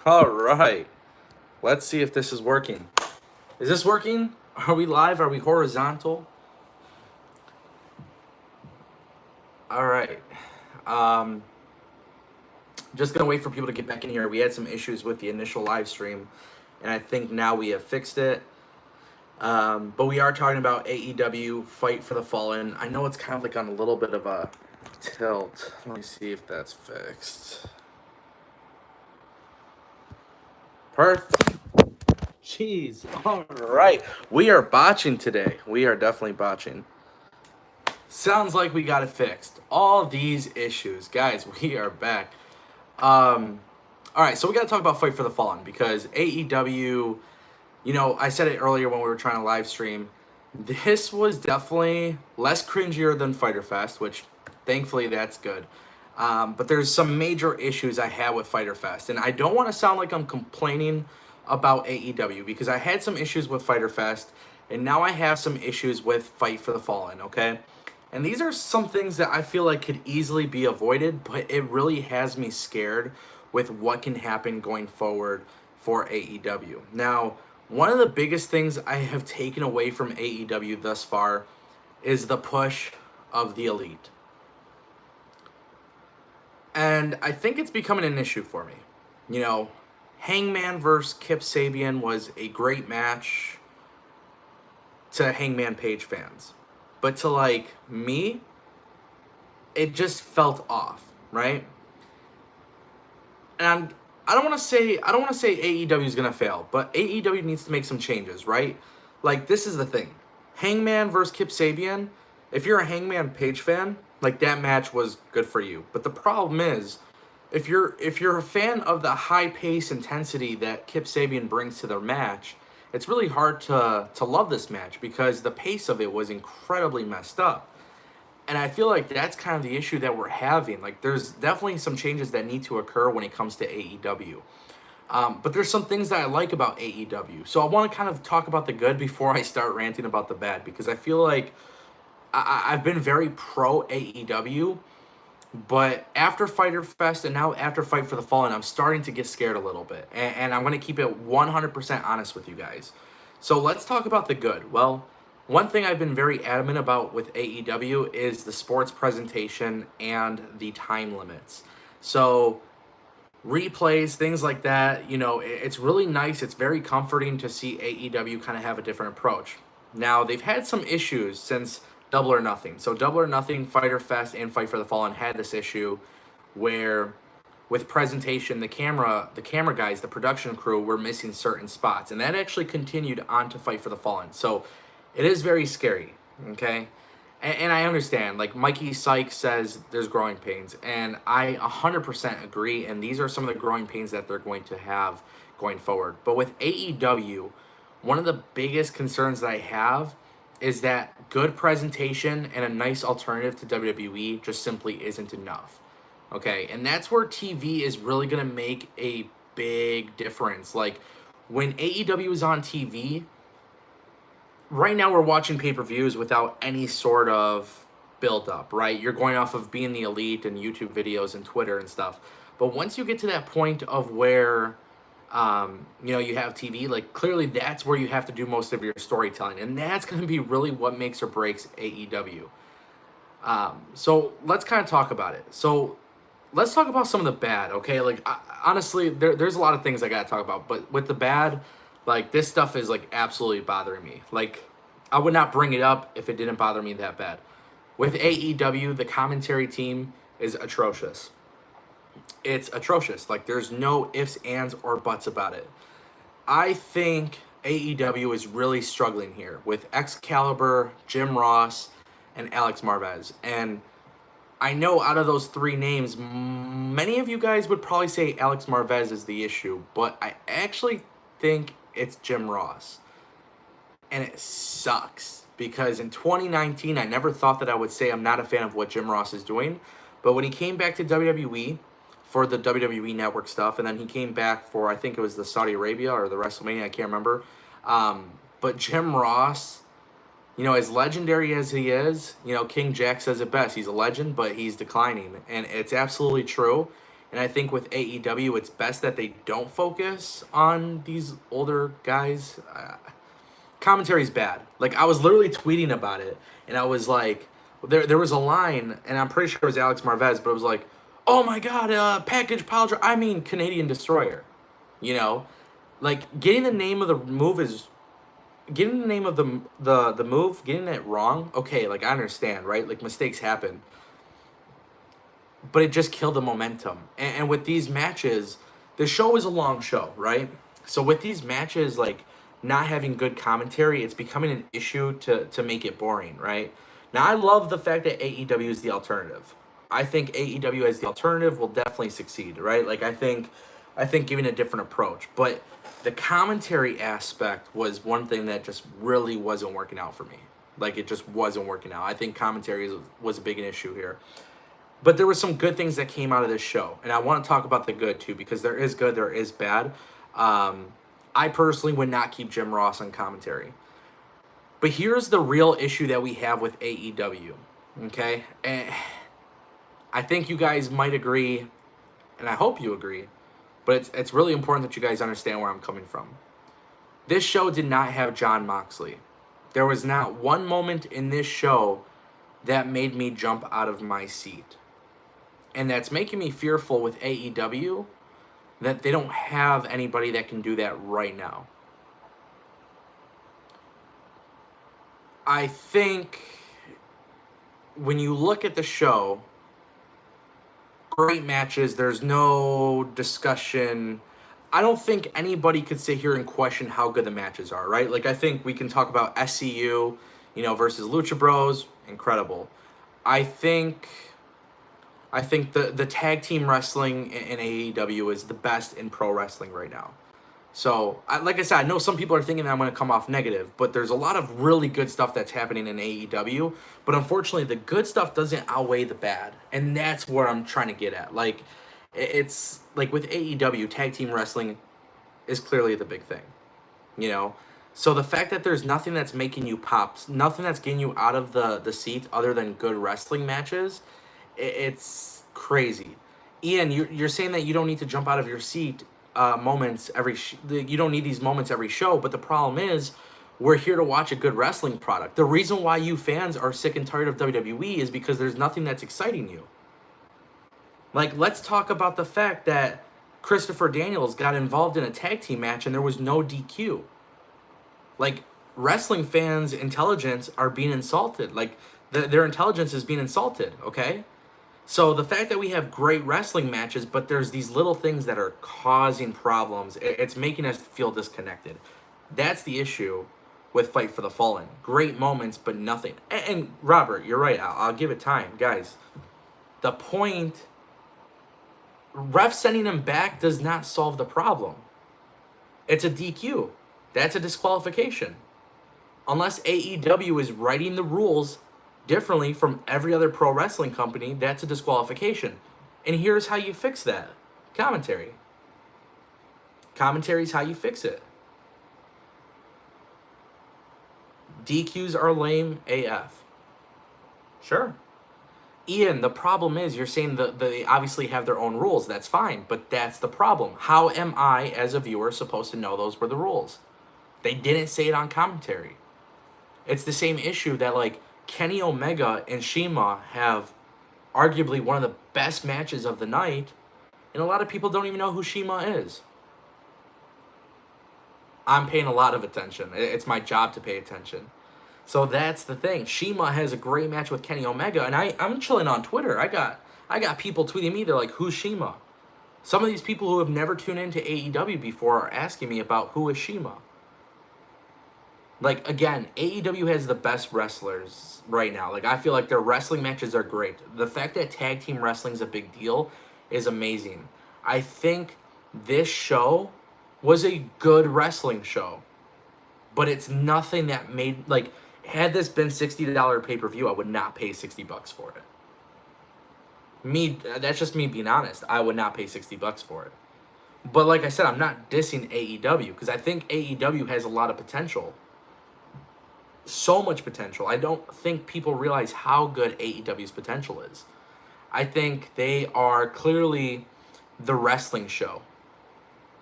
All right. Let's see if this is working. Is this working? Are we live? Are we horizontal? All right. Um, just going to wait for people to get back in here. We had some issues with the initial live stream, and I think now we have fixed it. But we are talking about AEW Fight for the Fallen. I know it's kind of like on a little bit of a tilt. Let me see if that's fixed. Perfect. Jeez. All right. We are botching today. We are definitely botching. Sounds like we got it fixed. All these issues. Guys, we are back. All right, so we got to talk about Fight for the Fallen because AEW, I said it earlier when we were trying to live stream. This was definitely less cringier than Fyter Fest, which thankfully that's good. But there's some major issues I had with Fyter Fest, and I don't want to sound like I'm complaining about AEW because I had some issues with Fyter Fest, and now I have some issues with Fight for the Fallen, okay? And these are some things that I feel like could easily be avoided, but it really has me scared with what can happen going forward for AEW. Now, one of the biggest things I have taken away from AEW thus far is the push of the Elite. And I think it's becoming an issue for me. Hangman versus Kip Sabian was a great match to Hangman Page fans. But to me, it just felt off, right? And I don't want to say AEW is gonna fail, but AEW needs to make some changes, right? This is the thing, Hangman versus Kip Sabian. If you're a Hangman Page fan, that match was good for you. But the problem is, if you're a fan of the high pace intensity that Kip Sabian brings to their match, it's really hard to love this match because the pace of it was incredibly messed up. And I feel like that's kind of the issue that we're having. There's definitely some changes that need to occur when it comes to AEW. But there's some things that I like about AEW. So I want to kind of talk about the good before I start ranting about the bad, because I feel like I've been very pro AEW, but after Fyter Fest and now after Fight for the Fallen, I'm starting to get scared a little bit. And I'm going to keep it 100% honest with you guys. So let's talk about the good. Well, one thing I've been very adamant about with AEW is the sports presentation and the time limits. So replays, things like that, it's really nice. It's very comforting to see AEW kind of have a different approach. Now, they've had some issues since Double or Nothing. So Double or Nothing, Fyter Fest, and Fight for the Fallen had this issue where with presentation, the camera guys, the production crew were missing certain spots. And that actually continued on to Fight for the Fallen. So it is very scary, okay? And I understand. Mikey Sykes says there's growing pains. And I 100% agree. And these are some of the growing pains that they're going to have going forward. But with AEW, one of the biggest concerns that I have is that good presentation and a nice alternative to WWE just simply isn't enough. Okay, and that's where TV is really going to make a big difference. When AEW is on TV, right now we're watching pay-per-views without any sort of build-up, right? You're going off of Being the Elite and YouTube videos and Twitter and stuff. But once you get to that point of where you have TV, clearly that's where you have to do most of your storytelling. And that's going to be really what makes or breaks AEW. So let's kind of talk about it. So let's talk about some of the bad, okay? Honestly, there's a lot of things I got to talk about. But with the bad, this stuff is, absolutely bothering me. I would not bring it up if it didn't bother me that bad. With AEW, the commentary team is atrocious. It's atrocious. There's no ifs, ands, or buts about it. I think AEW is really struggling here with Excalibur, Jim Ross, and Alex Marvez. And I know out of those three names, many of you guys would probably say Alex Marvez is the issue, but I actually think it's Jim Ross. And it sucks because in 2019, I never thought that I would say I'm not a fan of what Jim Ross is doing. But when he came back to WWE for the WWE Network stuff, and then he came back for, I think it was the Saudi Arabia or the WrestleMania, I can't remember. But Jim Ross, as legendary as he is, King Jack says it best. He's a legend, but he's declining. And it's absolutely true. And I think with AEW, it's best that they don't focus on these older guys. Commentary's bad. Like, I was literally tweeting about it, and I was like, there was a line, and I'm pretty sure it was Alex Marvez, but it was like, oh my god, package pile driver. I mean, Canadian Destroyer. You know, like, getting the name of the move is getting the name of the move, getting it wrong. Okay, like, I understand, right? Like, mistakes happen, but it just killed the momentum. And with these matches, the show is a long show, right? So with these matches, like, not having good commentary, it's becoming an issue to make it boring, right? Now, I love the fact that AEW is the alternative. I think AEW as the alternative will definitely succeed, right? Like, I think giving a different approach, but the commentary aspect was one thing that just really wasn't working out for me. Like, it just wasn't working out. I think commentary was a big issue here. But there were some good things that came out of this show, and I want to talk about the good too, because there is good, there is bad. I personally would not keep Jim Ross on commentary. But here's the real issue that we have with AEW, okay? And I think you guys might agree, and I hope you agree, but it's really important that you guys understand where I'm coming from. This show did not have Jon Moxley. There was not one moment in this show that made me jump out of my seat. And that's making me fearful with AEW that they don't have anybody that can do that right now. I think when you look at the show, great matches, there's no discussion. I don't think anybody could sit here and question how good the matches are, right? Like, I think we can talk about SCU, versus Lucha Bros, incredible. I think the tag team wrestling in AEW is the best in pro wrestling right now. So, like I said, I know some people are thinking that I'm going to come off negative, but there's a lot of really good stuff that's happening in AEW. But unfortunately, the good stuff doesn't outweigh the bad. And that's where I'm trying to get at. Like, it's like with AEW, tag team wrestling is clearly the big thing, So the fact that there's nothing that's making you pop, nothing that's getting you out of the seat other than good wrestling matches, it's crazy. Ian, you're saying that you don't need to jump out of your seat moments you don't need these moments every show, but the problem is we're here to watch a good wrestling product. The reason why you fans are sick and tired of WWE is because there's nothing that's exciting you. Like, let's talk about the fact that Christopher Daniels got involved in a tag team match and there was no DQ. Like, wrestling fans' intelligence are being insulted. Like, their intelligence is being insulted, okay? So the fact that we have great wrestling matches, but there's these little things that are causing problems, it's making us feel disconnected. That's the issue with Fight for the Fallen. Great moments, but nothing. And Robert, you're right. I'll give it time. Guys, the point, ref sending him back does not solve the problem. It's a DQ. That's a disqualification. Unless AEW is writing the rules differently from every other pro wrestling company, that's a disqualification. And here's how you fix that. Commentary. Commentary is how you fix it. DQs are lame AF. Sure. Ian, the problem is you're saying that they obviously have their own rules. That's fine, but that's the problem. How am I, as a viewer, supposed to know those were the rules? They didn't say it on commentary. It's the same issue that, like, Kenny Omega and Shima have arguably one of the best matches of the night, and a lot of people don't even know who Shima is. I'm paying a lot of attention. It's my job to pay attention. So that's the thing. Shima has a great match with Kenny Omega, and I'm chilling on Twitter. I got people tweeting me. They're like, "Who's Shima?" Some of these people who have never tuned into AEW before are asking me about who is Shima. Like, again, AEW has the best wrestlers right now. Like, I feel like their wrestling matches are great. The fact that tag team wrestling is a big deal is amazing. I think this show was a good wrestling show, but it's nothing that made, like, had this been $60 pay-per-view, I would not pay $60 for it. That's just me being honest. I would not pay $60 for it. But like I said, I'm not dissing AEW because I think AEW has a lot of potential. So much potential. I don't think people realize how good AEW's potential is. I think they are clearly the wrestling show,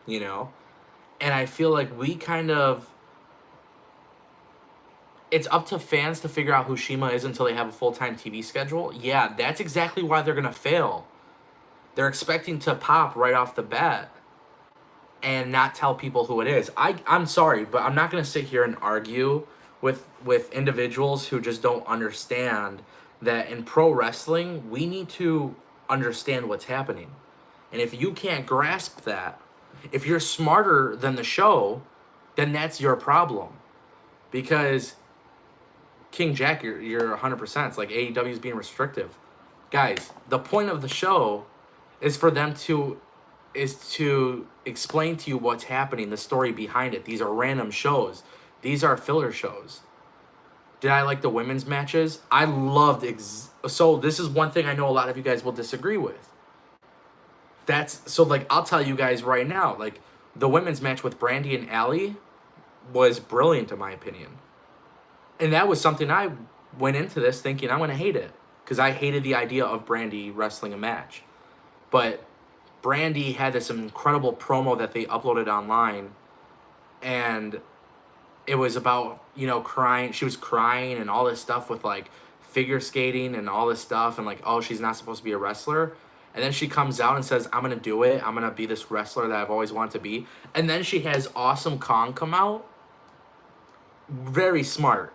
you know? And I feel like we kind of, it's up to fans to figure out who Shima is until they have a full-time TV schedule. Yeah, that's exactly why they're going to fail. They're expecting to pop right off the bat and not tell people who it is. I'm sorry, but I'm not going to sit here and argue with individuals who just don't understand that in pro wrestling, we need to understand what's happening. And if you can't grasp that, if you're smarter than the show, then that's your problem. Because King Jack, you're 100%. It's like AEW is being restrictive. Guys, the point of the show is for them to explain to you what's happening, the story behind it. These are random shows. These are filler shows. Did I like the women's matches? I loved so this is one thing I know a lot of you guys will disagree with. I'll tell you guys right now, like the women's match with Brandy and Allie was brilliant in my opinion. And that was something I went into this thinking I'm going to hate it because I hated the idea of Brandy wrestling a match. But Brandy had this incredible promo that they uploaded online, and it was about, crying. She was crying and all this stuff with like figure skating and all this stuff, and like, oh, she's not supposed to be a wrestler. And then she comes out and says, I'm going to do it. I'm going to be this wrestler that I've always wanted to be. And then she has Awesome Kong come out. Very smart.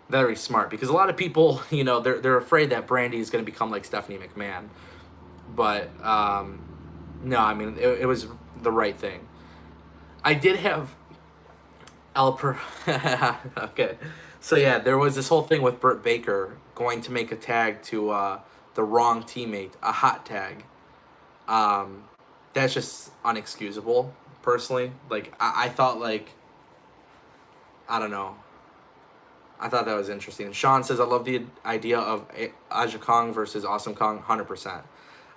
Very smart. Because a lot of people, they're afraid that Brandy is going to become like Stephanie McMahon. But, no, I mean, it was the right thing. I did have okay. So, yeah, there was this whole thing with Britt Baker going to make a tag to the wrong teammate, a hot tag. That's just unexcusable, personally. Like, I thought, like, I don't know. I thought that was interesting. Sean says, I love the idea of Aja Kong versus Awesome Kong, 100%.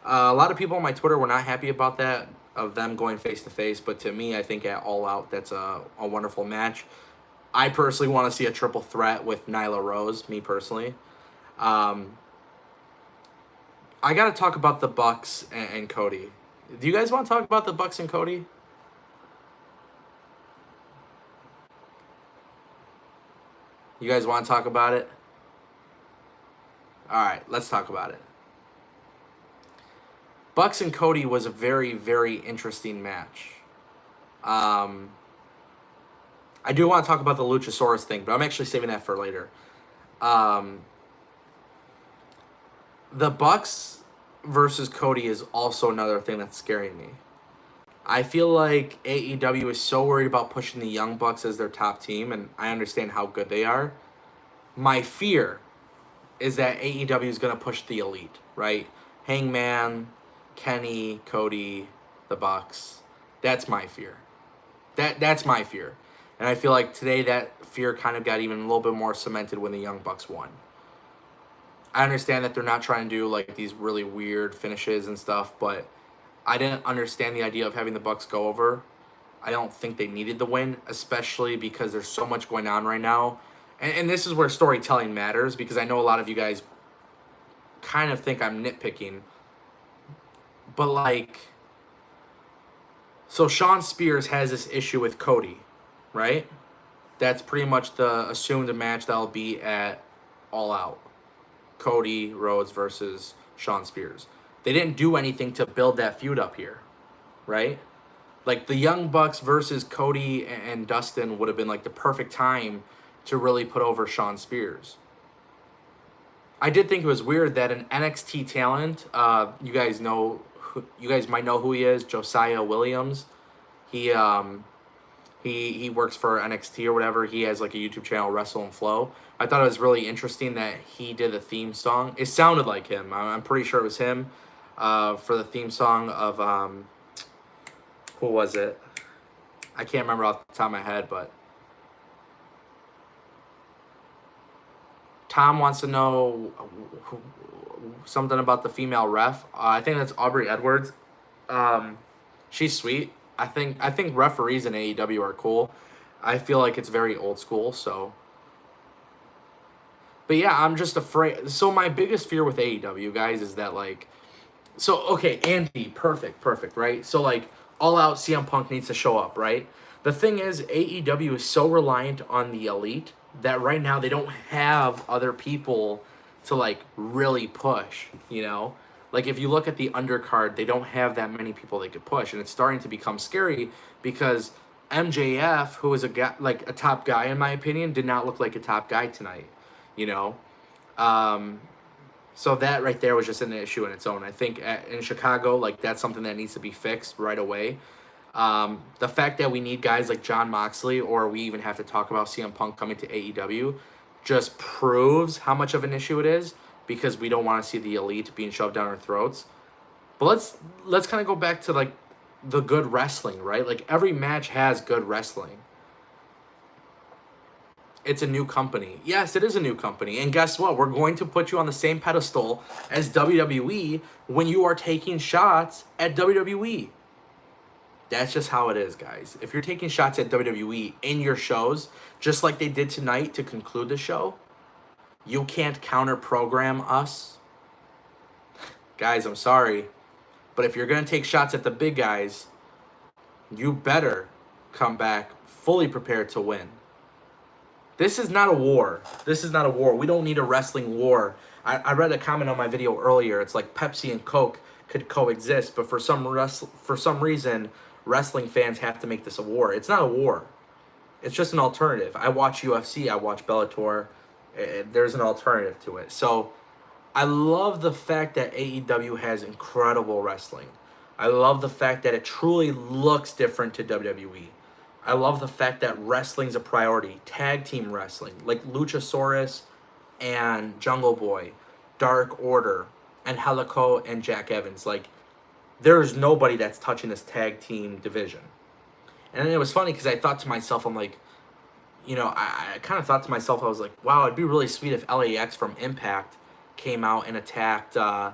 A lot of people on my Twitter were not happy about that, of them going face-to-face, but to me, I think at All Out, that's a wonderful match. I personally want to see a triple threat with Nyla Rose, me personally. I got to talk about the Bucks and Cody. Do you guys want to talk about the Bucks and Cody? You guys want to talk about it? All right, let's talk about it. Bucks and Cody was a very, very interesting match. I do want to talk about the Luchasaurus thing, but I'm actually saving that for later. The Bucks versus Cody is also another thing that's scaring me. I feel like AEW is so worried about pushing the Young Bucks as their top team, and I understand how good they are. My fear is that AEW is going to push the Elite, right? Hangman, Kenny, Cody, the Bucks. That's my fear. That's my fear. And I feel like today that fear kind of got even a little bit more cemented when the Young Bucks won. I understand that they're not trying to do like these really weird finishes and stuff, but I didn't understand the idea of having the Bucks go over. I don't think they needed the win, especially because there's so much going on right now. And this is where storytelling matters, because I know a lot of you guys kind of think I'm nitpicking. But like, so Shawn Spears has this issue with Cody, right? That's pretty much the assumed match that'll be at All Out. Cody Rhodes versus Shawn Spears. They didn't do anything to build that feud up here, right? Like the Young Bucks versus Cody and Dustin would have been like the perfect time to really put over Shawn Spears. I did think it was weird that an NXT talent, you guys might know who he is, Josiah Williams. He works for NXT or whatever. He has like a YouTube channel, Wrestle and Flow. I thought it was really interesting that he did the theme song. It sounded like him. I'm pretty sure it was him for the theme song of, who was it? I can't remember off the top of my head, but Tom wants to know something about the female ref. I think that's Aubrey Edwards. She's sweet. I think referees in AEW are cool. I feel like it's very old school, so. But yeah, I'm just afraid. So my biggest fear with AEW, guys, is that like, So, okay, Andy, perfect, right? So, like, all out CM Punk needs to show up, right? The thing is, AEW is so reliant on the elite that right now they don't have other people to, like, really push, you know? Like, if you look at the undercard, they don't have that many people they could push, and it's starting to become scary because MJF, who is a guy, like, a top guy, in my opinion, did not look like a top guy tonight, you know? Um, so that right there was just an issue in its own. I think in Chicago, like that's something that needs to be fixed right away. The fact that we need guys like John Moxley, or we even have to talk about CM Punk coming to AEW, just proves how much of an issue it is because we don't want to see the elite being shoved down our throats. But let's kind of go back to like the good wrestling, right? Like every match has good wrestling. It's a new company. Yes, it is a new company. And guess what? We're going to put you on the same pedestal as WWE when you are taking shots at WWE. That's just how it is, guys. If you're taking shots at WWE in your shows, just like they did tonight to conclude the show, you can't counter program us. Guys, I'm sorry. But if you're going to take shots at the big guys, you better come back fully prepared to win. This is not a war. This is not a war. We don't need a wrestling war. I read a comment on my video earlier. It's like Pepsi and Coke could coexist, but for some reason, wrestling fans have to make this a war. It's not a war. It's just an alternative. I watch UFC. I watch Bellator. There's an alternative to it. So I love the fact that AEW has incredible wrestling. I love the fact that it truly looks different to WWE. I love the fact that wrestling's a priority. Tag team wrestling, like Luchasaurus and Jungle Boy, Dark Order, and Helico and Jack Evans. Like, there's nobody that's touching this tag team division. And it was funny because I thought to myself, I'm like, you know, I kind of thought to myself, I was like, wow, it'd be really sweet if LAX from Impact came out and attacked the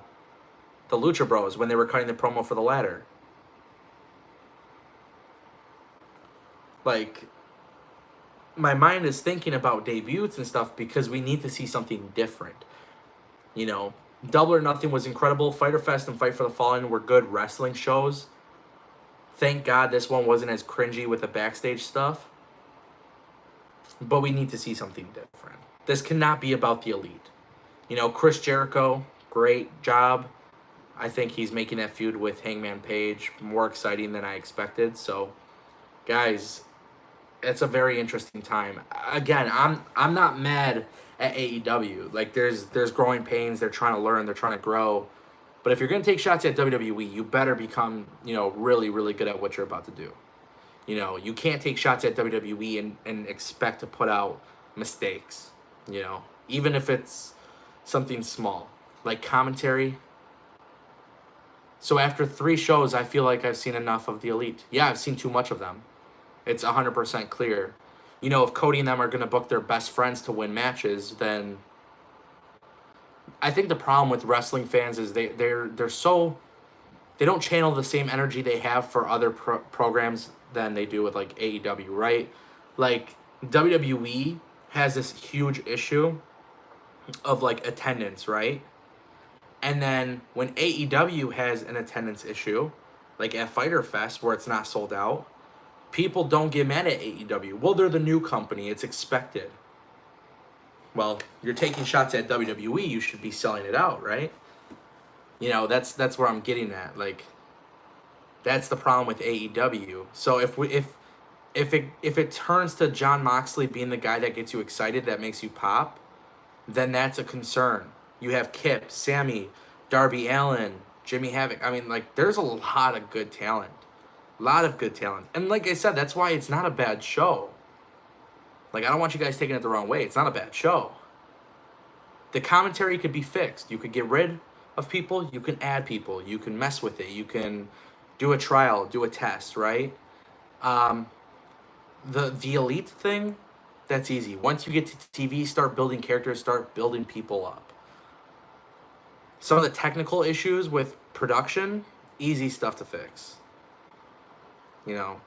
Lucha Bros when they were cutting the promo for the ladder. Like, my mind is thinking about debuts and stuff because we need to see something different. You know, Double or Nothing was incredible. Fyter Fest and Fight for the Fallen were good wrestling shows. Thank God this one wasn't as cringy with the backstage stuff. But we need to see something different. This cannot be about the elite. You know, Chris Jericho, great job. I think he's making that feud with Hangman Page more exciting than I expected. So, guys, it's a very interesting time. Again, I'm not mad at AEW. Like there's growing pains. They're trying to learn. They're trying to grow. But if you're gonna take shots at WWE, you better become really really good at what you're about to do. You know, you can't take shots at WWE and expect to put out mistakes. You know, even if it's something small like commentary. So after 3 shows, I feel like I've seen enough of the elite. Yeah, I've seen too much of them. It's 100% clear. You know, if Cody and them are going to book their best friends to win matches, then I think the problem with wrestling fans is they're so, they don't channel the same energy they have for other programs than they do with like AEW, right? Like WWE has this huge issue of like attendance, right? And then when AEW has an attendance issue, like at Fyter Fest where it's not sold out, people don't get mad at AEW. Well, they're the new company. It's expected. Well, you're taking shots at WWE. You should be selling it out, right? You know, that's where I'm getting at. Like, that's the problem with AEW. So if it turns to John Moxley being the guy that gets you excited, that makes you pop, then that's a concern. You have Kip, Sammy, Darby Allin, Jimmy Havoc. I mean, like, there's a lot of good talent. A lot of good talent. And like I said, that's why it's not a bad show. Like, I don't want you guys taking it the wrong way. It's not a bad show. The commentary could be fixed. You could get rid of people. You can add people. You can mess with it. You can do a trial, do a test, right? The elite thing, that's easy. Once you get to TV, start building characters, start building people up. Some of the technical issues with production, easy stuff to fix. You know.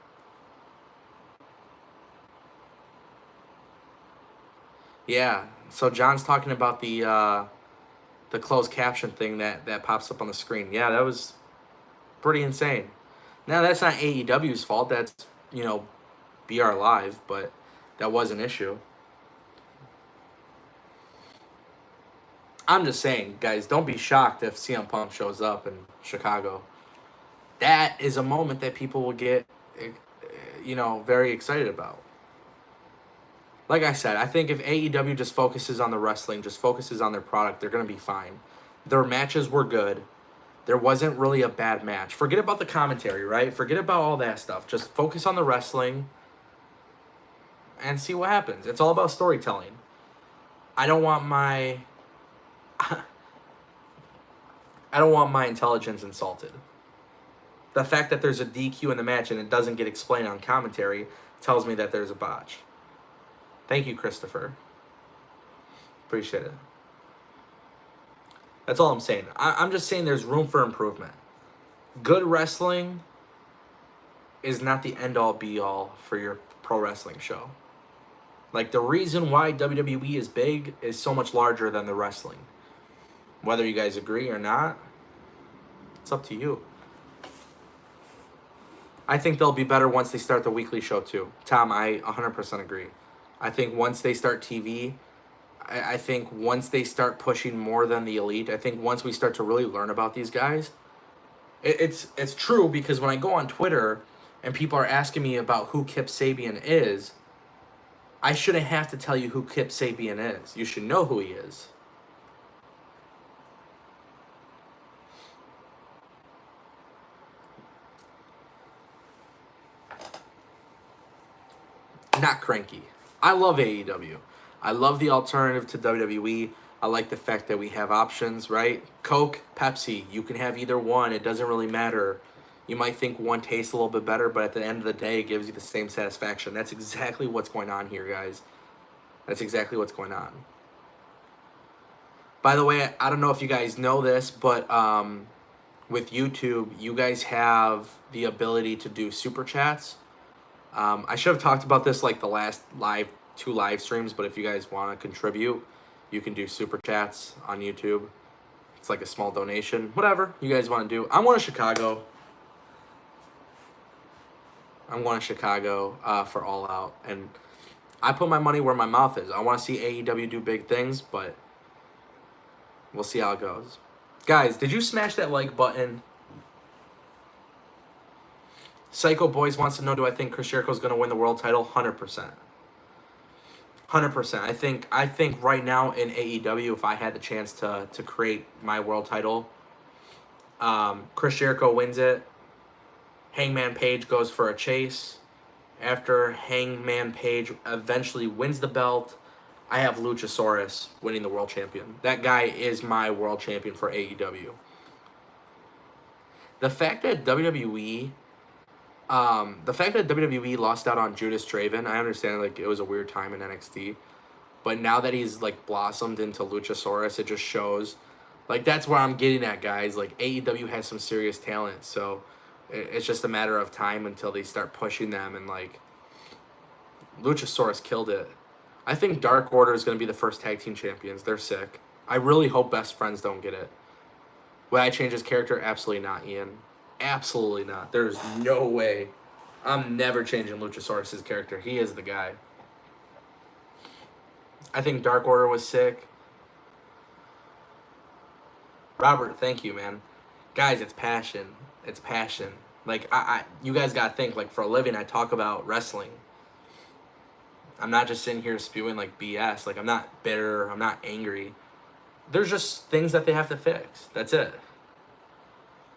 Yeah. So John's talking about the the closed caption thing that pops up on the screen. Yeah, that was pretty insane. Now, that's not AEW's fault. That's, BR Live, but that was an issue. I'm just saying, guys, don't be shocked if CM Punk shows up in Chicago. That is a moment that people will get, very excited about. Like I said, I think if AEW just focuses on the wrestling, just focuses on their product, they're going to be fine. Their matches were good. There wasn't really a bad match. Forget about the commentary, right? Forget about all that stuff. Just focus on the wrestling and see what happens. It's all about storytelling. I don't want my intelligence insulted. The fact that there's a DQ in the match and it doesn't get explained on commentary tells me that there's a botch. Thank you, Christopher. Appreciate it. That's all I'm saying. I'm just saying there's room for improvement. Good wrestling is not the end-all, be-all for your pro wrestling show. Like, the reason why WWE is big is so much larger than the wrestling. Whether you guys agree or not, it's up to you. I think they'll be better once they start the weekly show, too. Tom, I 100% agree. I think once they start TV, I think once they start pushing more than the Elite, I think once we start to really learn about these guys, it's true, because when I go on Twitter and people are asking me about who Kip Sabian is, I shouldn't have to tell you who Kip Sabian is. You should know who he is. Not cranky. I love AEW. I love the alternative to WWE. I like the fact that we have options, right? Coke, Pepsi, you can have either one. It doesn't really matter. You might think one tastes a little bit better, but at the end of the day, it gives you the same satisfaction. That's exactly what's going on here, guys. That's exactly what's going on. By the way, I don't know if you guys know this, but with YouTube, you guys have the ability to do super chats. I should have talked about this like the last two live streams, but if you guys want to contribute, you can do super chats on YouTube. It's like a small donation. Whatever you guys want to do. I'm going to Chicago. For All Out. And I put my money where my mouth is. I want to see AEW do big things, but we'll see how it goes. Guys, did you smash that like button? Psycho Boys wants to know, do I think Chris Jericho's going to win the world title? 100%. 100%. I think right now in AEW, if I had the chance to create my world title, Chris Jericho wins it. Hangman Page goes for a chase. After Hangman Page eventually wins the belt, I have Luchasaurus winning the world champion. That guy is my world champion for AEW. The fact that WWE lost out on Judas Draven, I understand like it was a weird time in NXT, but now that he's like blossomed into Luchasaurus, it just shows, like that's where I'm getting at, guys. Like AEW has some serious talent, so it's just a matter of time until they start pushing them, and like Luchasaurus killed it. I think Dark Order is going to be the first tag team champions. They're sick. I really hope Best Friends don't get it. Would I change his character? Absolutely not, Ian. Absolutely not. There's no way. I'm never changing Luchasaurus' character. He is the guy. I think Dark Order was sick. Robert, thank you, man. Guys, it's passion. It's passion. Like, you guys gotta think, like, for a living, I talk about wrestling. I'm not just sitting here spewing, like, BS. Like, I'm not bitter. I'm not angry. There's just things that they have to fix. That's it.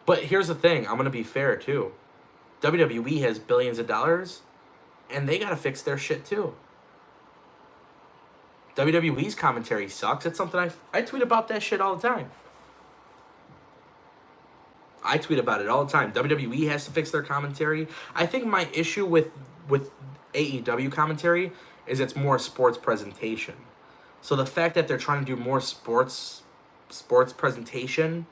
But here's the thing. I'm going to be fair, too. WWE has billions of dollars, and they got to fix their shit, too. WWE's commentary sucks. It's something I tweet about that shit all the time. I tweet about it all the time. WWE has to fix their commentary. I think my issue with AEW commentary is it's more sports presentation. So the fact that they're trying to do more sports presentation,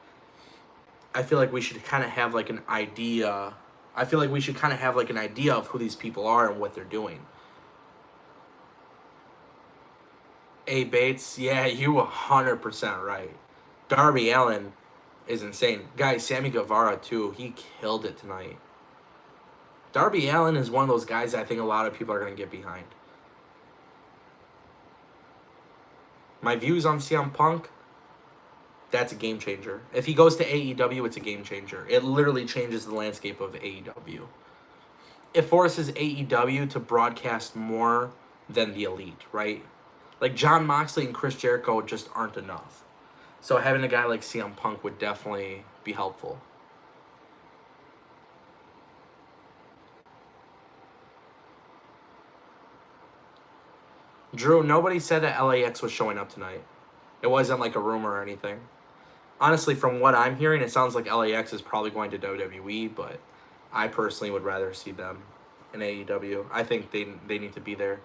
I feel like we should kind of have like an idea. I feel like we should kind of have like an idea of who these people are and what they're doing. A. Bates, yeah, you 100% right. Darby Allin is insane. Guys, Sammy Guevara, too. He killed it tonight. Darby Allin is one of those guys I think a lot of people are going to get behind. My views on CM Punk, that's a game changer. If he goes to AEW, it's a game changer. It literally changes the landscape of AEW. It forces AEW to broadcast more than the Elite, right? Like Jon Moxley and Chris Jericho just aren't enough. So having a guy like CM Punk would definitely be helpful. Drew, nobody said that LAX was showing up tonight. It wasn't like a rumor or anything. Honestly, from what I'm hearing, it sounds like LAX is probably going to WWE, but I personally would rather see them in AEW. I think they need to be there.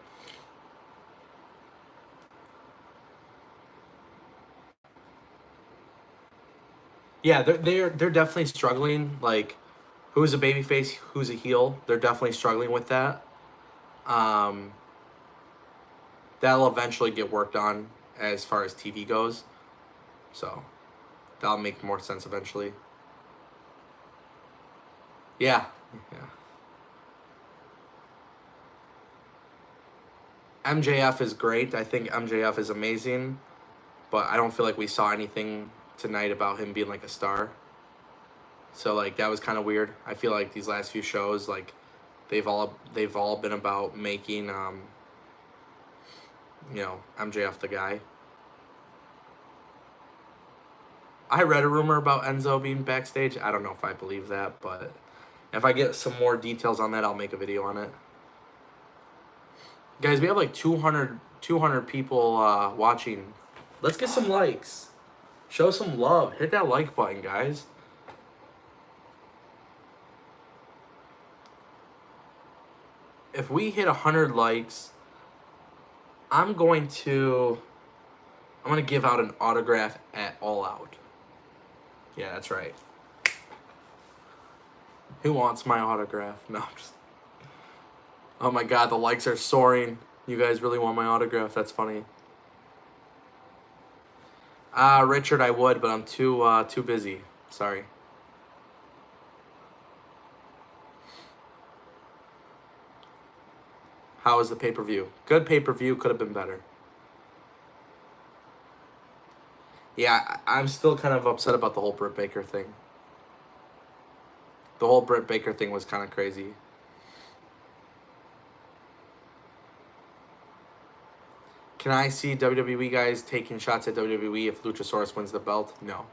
Yeah, they're definitely struggling. Like, who's a babyface, who's a heel? They're definitely struggling with that. That'll eventually get worked on as far as TV goes. So that'll make more sense eventually. Yeah. MJF is great. I think MJF is amazing, but I don't feel like we saw anything tonight about him being like a star. So like that was kind of weird. I feel like these last few shows, like they've all been about making MJF the guy. I read a rumor about Enzo being backstage. I don't know if I believe that, but if I get some more details on that, I'll make a video on it. Guys, we have like 200 people watching. Let's get some likes. Show some love. Hit that like button, guys. If we hit 100 likes, I'm going to give out an autograph at All Out. Yeah, that's right. Who wants my autograph? No, I'm just... Oh my god, the likes are soaring. You guys really want my autograph? That's funny. Richard, I would, but I'm too busy. Sorry. How was the pay-per-view? Good pay-per-view, could have been better. Yeah, I'm still kind of upset about the whole Britt Baker thing. The whole Britt Baker thing was kind of crazy. Can I see WWE guys taking shots at WWE if Luchasaurus wins the belt? No.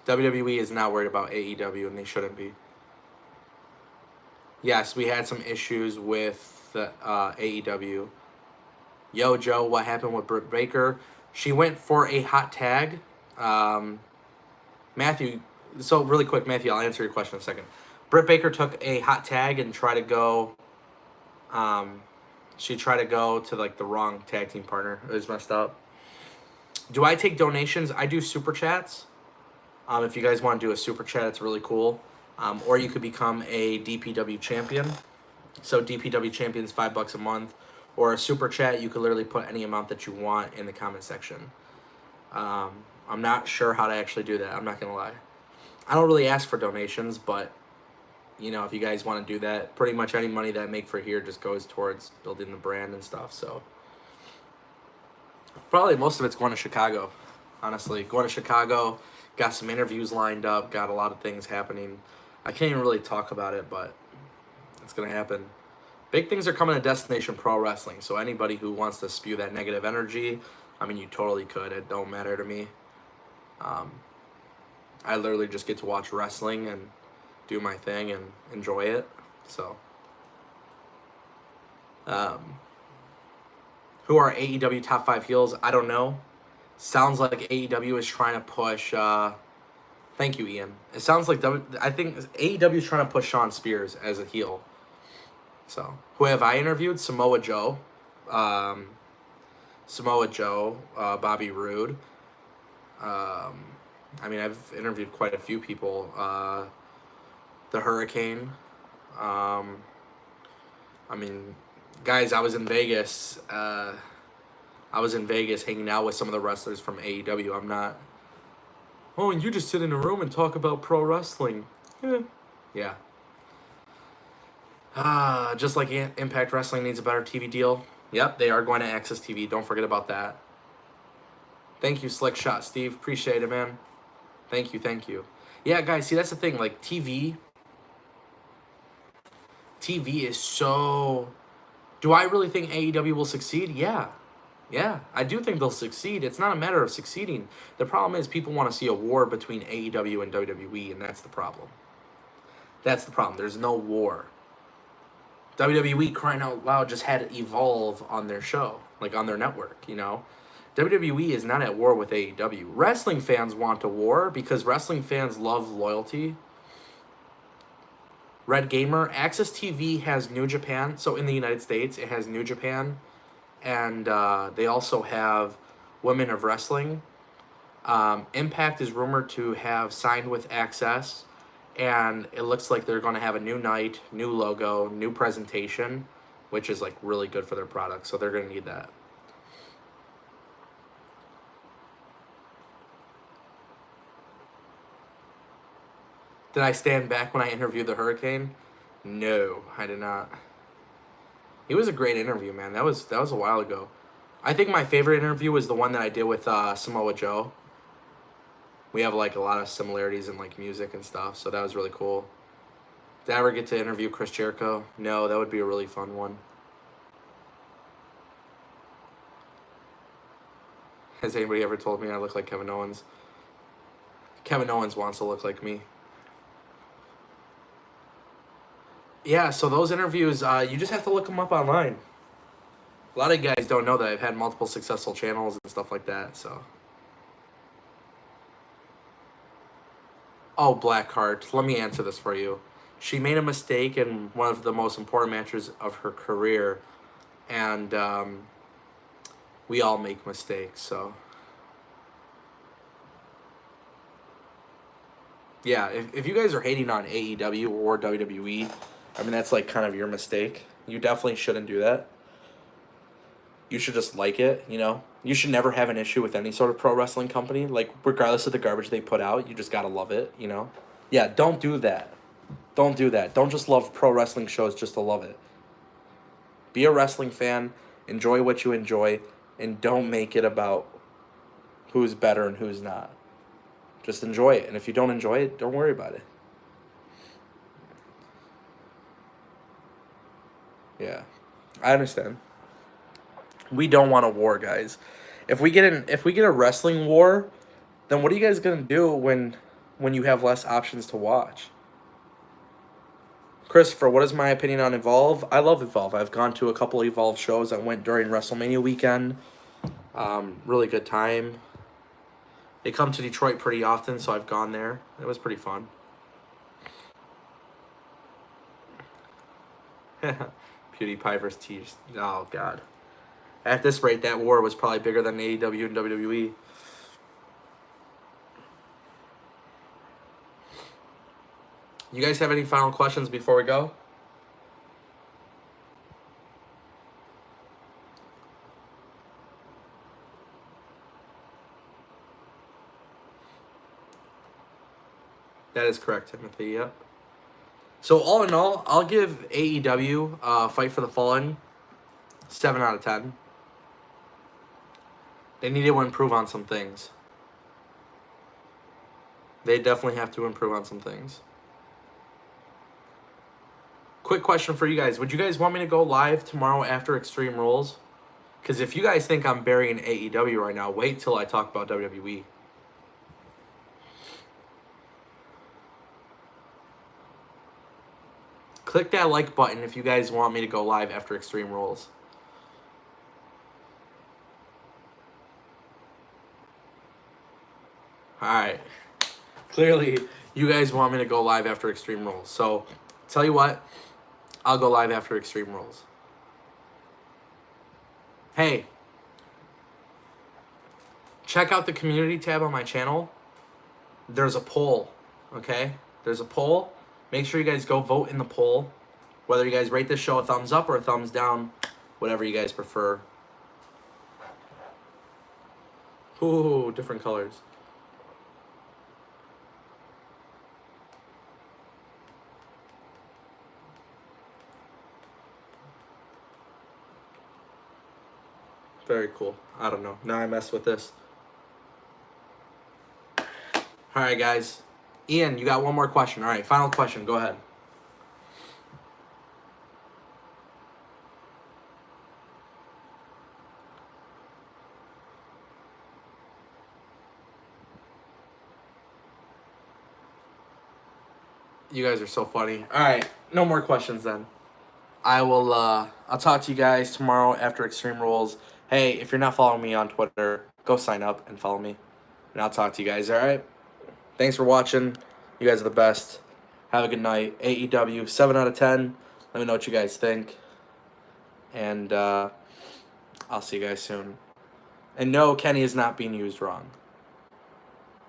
WWE is not worried about AEW, and they shouldn't be. Yes, we had some issues with AEW. Yo, Joe, what happened with Britt Baker? She went for a hot tag. Matthew, so really quick, Matthew, I'll answer your question in a second. Britt Baker took a hot tag and tried to go... she tried to go to like the wrong tag team partner. It was messed up. Do I take donations? I do super chats. If you guys want to do a super chat, it's really cool. Or you could become a DPW champion. So DPW champion is $5 a month. Or a super chat, you could literally put any amount that you want in the comment section. I'm not sure how to actually do that. I'm not going to lie. I don't really ask for donations, but, if you guys want to do that, pretty much any money that I make for here just goes towards building the brand and stuff. So probably most of it's going to Chicago, honestly. Going to Chicago, got some interviews lined up, got a lot of things happening. I can't even really talk about it, but it's going to happen. Big things are coming to Destination Pro Wrestling, so anybody who wants to spew that negative energy, you totally could. It don't matter to me. I literally just get to watch wrestling and do my thing and enjoy it. So, who are AEW top 5 heels? I don't know. Sounds like AEW is trying to push... thank you, Ian. It sounds like... I think AEW is trying to push Shawn Spears as a heel. So, who have I interviewed? Samoa Joe. Bobby Roode. I've interviewed quite a few people. The Hurricane. Guys, I was in Vegas I was in Vegas hanging out with some of the wrestlers from AEW. I'm not. Oh, and you just sit in a room and talk about pro wrestling. Yeah. Just like Impact Wrestling needs a better TV deal. Yep, they are going to Access TV. Don't forget about that. Thank you, Slick Shot Steve. Appreciate it, man. Thank you. Yeah, guys, see, that's the thing. Like, TV is so... Do I really think AEW will succeed? Yeah, I do think they'll succeed. It's not a matter of succeeding. The problem is people want to see a war between AEW and WWE, and that's the problem. There's no war. WWE, crying out loud, just had Evolve on their show, like on their network, you know? WWE is not at war with AEW. Wrestling fans want a war because wrestling fans love loyalty. Red Gamer, Access TV has New Japan. So in the United States, it has New Japan. And they also have Women of Wrestling. Impact is rumored to have signed with Access. And it looks like they're going to have a new night, new logo, new presentation, which is like really good for their product. So they're going to need that. Did I stand back when I interviewed the Hurricane? No, I did not. It was a great interview, man. That was a while ago. I think my favorite interview was the one that I did with Samoa Joe. We have like a lot of similarities in like music and stuff, so that was really cool. Did I ever get to interview Chris Jericho? No, that would be a really fun one. Has anybody ever told me I look like Kevin Owens? Kevin Owens wants to look like me. Yeah, so those interviews, you just have to look them up online. A lot of guys don't know that I've had multiple successful channels and stuff like that, so. Oh, Blackheart, let me answer this for you. She made a mistake in one of the most important matches of her career, and we all make mistakes, so. Yeah, if you guys are hating on AEW or WWE, I mean, that's like kind of your mistake. You definitely shouldn't do that. You should just like it, you know? You should never have an issue with any sort of pro wrestling company. Like, regardless of the garbage they put out, you just gotta love it, you know? Yeah, don't do that. Don't do that. Don't just love pro wrestling shows just to love it. Be a wrestling fan, enjoy what you enjoy, and don't make it about who's better and who's not. Just enjoy it. And if you don't enjoy it, don't worry about it. Yeah, I understand. We don't want a war, guys. If we get a wrestling war, then what are you guys gonna do when you have less options to watch? Christopher, what is my opinion on Evolve? I love Evolve. I've gone to a couple Evolve shows. I went during WrestleMania weekend. Really good time. They come to Detroit pretty often, so I've gone there. It was pretty fun. PewDiePie versus T. Oh, God. At this rate, that war was probably bigger than AEW and WWE. You guys have any final questions before we go? That is correct, Timothy. Yep. So all in all, I'll give AEW Fight for the Fallen 7 out of 10. They need to improve on some things. They definitely have to improve on some things. Quick question for you guys. Would you guys want me to go live tomorrow after Extreme Rules? Because if you guys think I'm burying AEW right now, wait till I talk about WWE. Click that like button if you guys want me to go live after Extreme Rules. Alright. Clearly, you guys want me to go live after Extreme Rules. So, tell you what, I'll go live after Extreme Rules. Hey, check out the community tab on my channel. There's a poll, okay? There's a poll. Make sure you guys go vote in the poll. Whether you guys rate this show a thumbs up or a thumbs down, whatever you guys prefer. Ooh, different colors. Very cool. I don't know. Now I mess with this. All right, guys. Ian, you got one more question. All right, final question. Go ahead. You guys are so funny. All right, no more questions then. I'll talk to you guys tomorrow after Extreme Rules. Hey, if you're not following me on Twitter, go sign up and follow me. And I'll talk to you guys, all right? Thanks for watching. You guys are the best. Have a good night. AEW, 7 out of 10. Let me know what you guys think. And I'll see you guys soon. And no, Kenny is not being used wrong.